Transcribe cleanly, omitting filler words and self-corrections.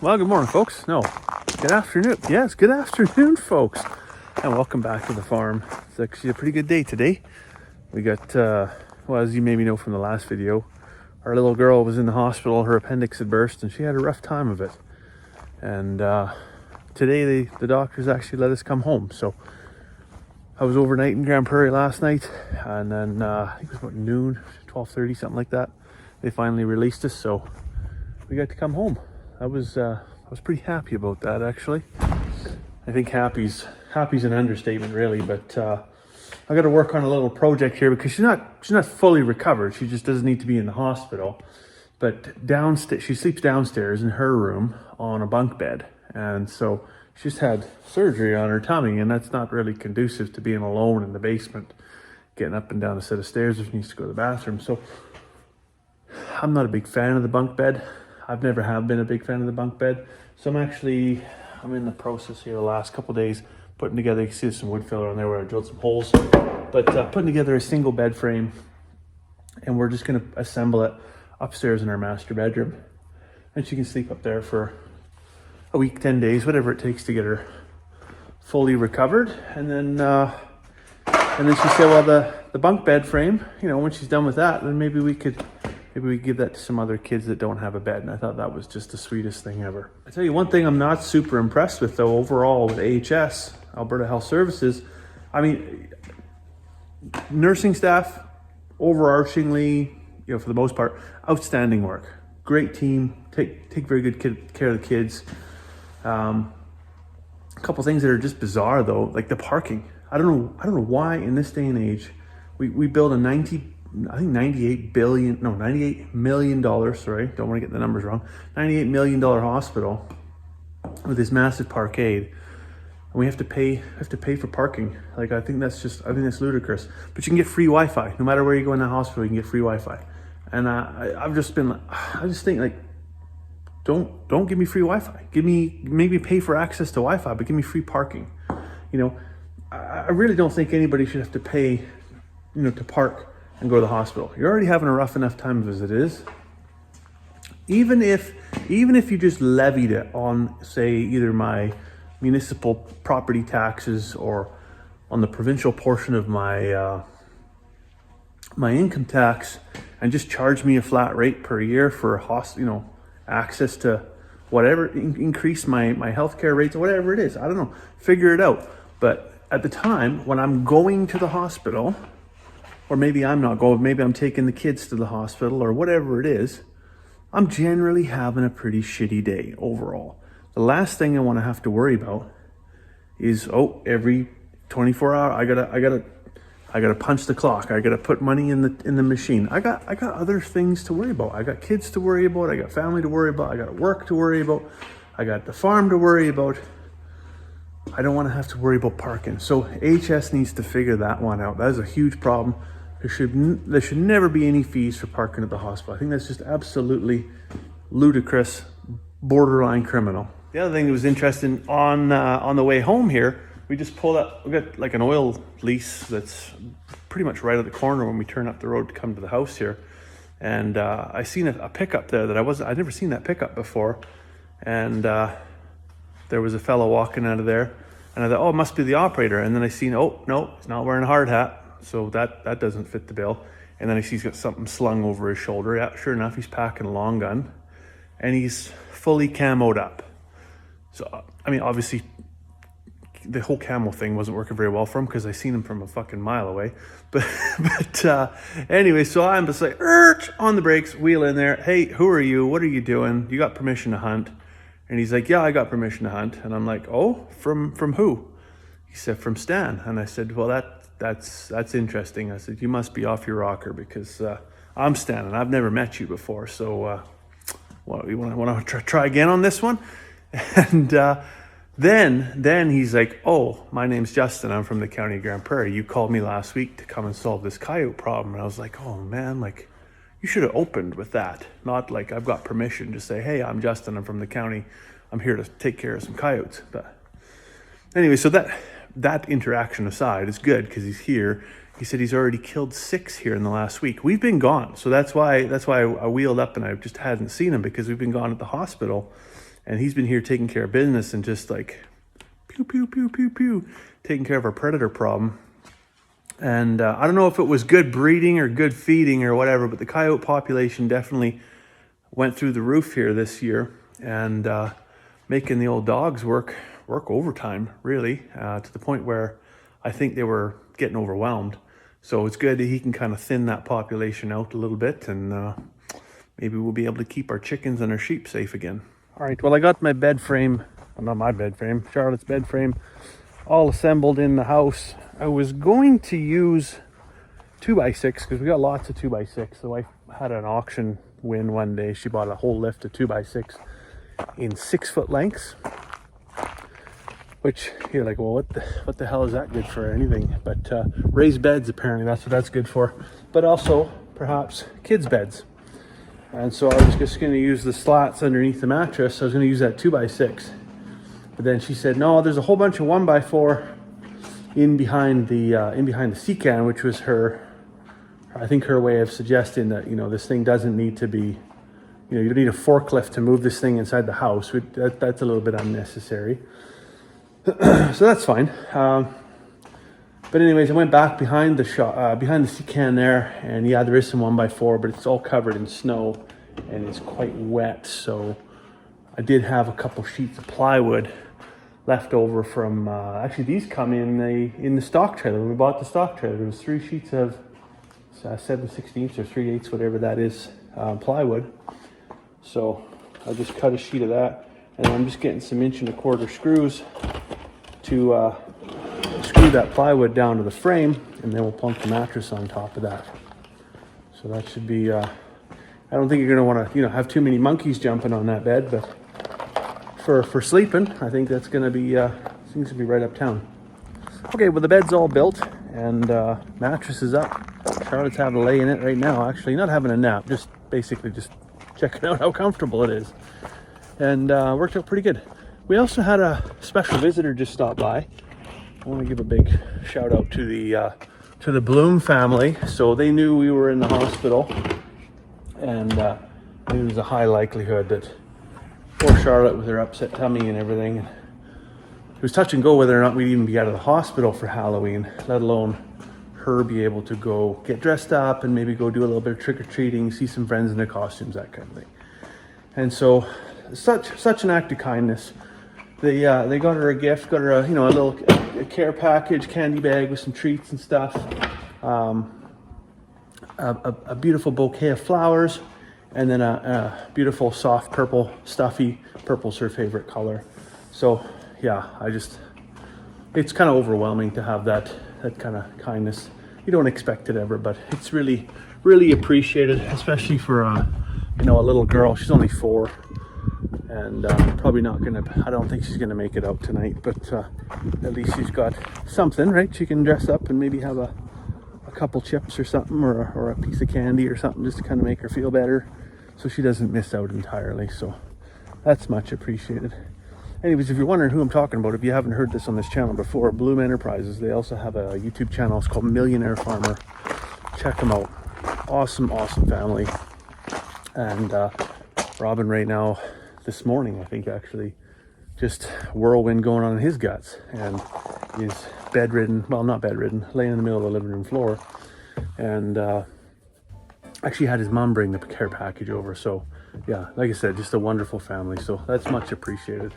Well, good morning, folks. No, good afternoon. Yes, good afternoon, folks. And welcome back to the farm. It's actually a pretty good day today. We got, well, as you maybe know from the last video, our little girl was in the hospital. Her appendix had burst and she had a rough time of it. And today the doctors actually let us come home. So I was overnight in Grand Prairie last night, and then I think it was about noon, 12:30, something like that. They finally released us, so we got to come home. I was pretty happy about that, actually. I think happy's an understatement, really. But I got to work on a little project here because she's not fully recovered. She just doesn't need to be in the hospital. But downstairs, she sleeps downstairs in her room on a bunk bed, and so she's had surgery on her tummy, and that's not really conducive to being alone in the basement, getting up and down a set of stairs if she needs to go to the bathroom. So I'm not a big fan of the bunk bed. I've never have been a big fan of the bunk bed. So I'm in the process here the last couple of days putting together, you can see there's some wood filler on there where I drilled some holes, but putting together a single bed frame, and we're just going to assemble it upstairs in our master bedroom. And she can sleep up there for a week, 10 days, whatever it takes to get her fully recovered. And then she said, well, the bunk bed frame, when she's done with that, then maybe we could give that to some other kids that don't have a bed. And I thought that was just the sweetest thing ever. I tell you one thing I'm not super impressed with, though, overall with AHS, Alberta Health Services. I mean, nursing staff, overarchingly, for the most part, outstanding work. Great team, take very good care of the kids. A couple things that are just bizarre, though, like the parking. I don't know why in this day and age we build a $98 million, sorry, don't want to get the numbers wrong, $98 million hospital with this massive parkade, and we have to pay for parking. Like, I think that's ludicrous. But you can get free Wi-Fi no matter where you go in the hospital. You can get free Wi-Fi, and I just think, like, don't give me free Wi-Fi. Maybe pay for access to Wi-Fi, but give me free parking. I really don't think anybody should have to pay, to park and go to the hospital. You're already having a rough enough time as it is. Even if you just levied it on, say, either my municipal property taxes or on the provincial portion of my my income tax, and just charge me a flat rate per year for access to whatever, increase my healthcare rates or whatever it is. I don't know, figure it out. But at the time when I'm going to the hospital, or maybe I'm not going, maybe I'm taking the kids to the hospital or whatever it is, I'm generally having a pretty shitty day overall. The last thing I want to have to worry about is, every 24 hours I gotta punch the clock. I gotta put money in the machine. I got other things to worry about. I got kids to worry about. I got family to worry about. I got work to worry about. I got the farm to worry about. I don't want to have to worry about parking. So HS needs to figure that one out. That is a huge problem. There should never be any fees for parking at the hospital. I think that's just absolutely ludicrous, borderline criminal. The other thing that was interesting on the way home here, we just pulled up. We got like an oil lease that's pretty much right at the corner when we turn up the road to come to the house here, and I seen a pickup there that I'd never seen that pickup before, and there was a fellow walking out of there, and I thought, it must be the operator. And then I seen, no, he's not wearing a hard hat. So that doesn't fit the bill. And then I see he's got something slung over his shoulder. Yeah, sure enough, he's packing a long gun, and he's fully camoed up. So, I mean, obviously, the whole camo thing wasn't working very well for him because I seen him from a fucking mile away. But anyway, so I'm just like, on the brakes, wheel in there. Hey, who are you? What are you doing? You got permission to hunt? And he's like, yeah, I got permission to hunt. And I'm like, oh, from who? He said, from Stan. And I said, well, that's interesting. I said, you must be off your rocker because I'm Stan and I've never met you before. So you want to try again on this one? And then he's like, oh, my name's Justin. I'm from the county of Grand Prairie. You called me last week to come and solve this coyote problem. And I was like, oh man, like, you should have opened with that. Not like, I've got permission to say, hey, I'm Justin. I'm from the county. I'm here to take care of some coyotes. But anyway, so that interaction aside is good because he's here. He said he's already killed 6 here in the last week. We've been gone. So that's why I wheeled up and I just hadn't seen him because we've been gone at the hospital. and he's been here taking care of business and just like pew, pew, pew, pew, pew, taking care of our predator problem. And I don't know if it was good breeding or good feeding or whatever, but the coyote population definitely went through the roof here this year, and making the old dogs work overtime, really, to the point where I think they were getting overwhelmed. So it's good that he can kind of thin that population out a little bit, and maybe we'll be able to keep our chickens and our sheep safe again. All right, well, I got my bed frame, well, not my bed frame, Charlotte's bed frame, all assembled in the house. I was going to use 2x6 because we got lots of 2x6. The wife had an auction win one day. She bought a whole lift of 2x6 in 6-foot lengths, which you're like, well, what the hell is that good for? Anything but raised beds, apparently that's what that's good for, but also perhaps kids' beds. And so I was just going to use the slats underneath the mattress. I was going to use that 2x6, but then she said, no, there's a whole bunch of 1x4 in behind the sea can, which was I think her way of suggesting that, you know, this thing doesn't need to be, you know, you don't need a forklift to move this thing inside the house. That's a little bit unnecessary. So that's fine. But anyways, I went back behind the sea can there, and yeah, there is some 1x4, but it's all covered in snow and it's quite wet. So I did have a couple sheets of plywood left over from, actually these come in the stock trailer. When we bought the stock trailer, there was 3 sheets of 7/16 or 3/8, whatever that is, plywood. So I just cut a sheet of that, and I'm just getting some 1 1/4 screws to screw that plywood down to the frame, and then we'll plunk the mattress on top of that. So that should be, I don't think you're going to want to, you know, have too many monkeys jumping on that bed, but for sleeping, I think that's going to be, seems to be right uptown. Okay, well, the bed's all built, and mattress is up. Charlotte's having a lay in it right now, actually, not having a nap, just basically just checking out how comfortable it is. And worked out pretty good. We also had a special visitor just stop by. I want to give a big shout out to the Bloom family. So they knew we were in the hospital, and there was a high likelihood that poor Charlotte, with her upset tummy and everything, it was touch and go whether or not we'd even be out of the hospital for Halloween, let alone her be able to go get dressed up and maybe go do a little bit of trick-or-treating, see some friends in their costumes, that kind of thing. And so such an act of kindness. They got her a gift, got her a care package, candy bag with some treats and stuff, a beautiful bouquet of flowers, and then a beautiful soft purple, stuffy purple's her favorite color. So yeah, it's kind of overwhelming to have that kind of kindness. You don't expect it ever, but it's really, really appreciated, especially for a little girl. She's only 4, and probably not gonna, I don't think she's gonna make it out tonight, but at least she's got something, right? She can dress up and maybe have a couple chips or something, or a piece of candy or something, just to kind of make her feel better, so she doesn't miss out entirely. So that's much appreciated. Anyways, if you're wondering who I'm talking about, if you haven't heard this on this channel before, Bloom Enterprises, they also have a YouTube channel. It's called Millionaire Farmer. Check them out. Awesome family. And Robin right now, this morning, I think actually, just whirlwind going on in his guts, and he's bedridden, well, not bedridden, laying in the middle of the living room floor, and actually had his mom bring the care package over. So yeah, like I said, just a wonderful family. So that's much appreciated.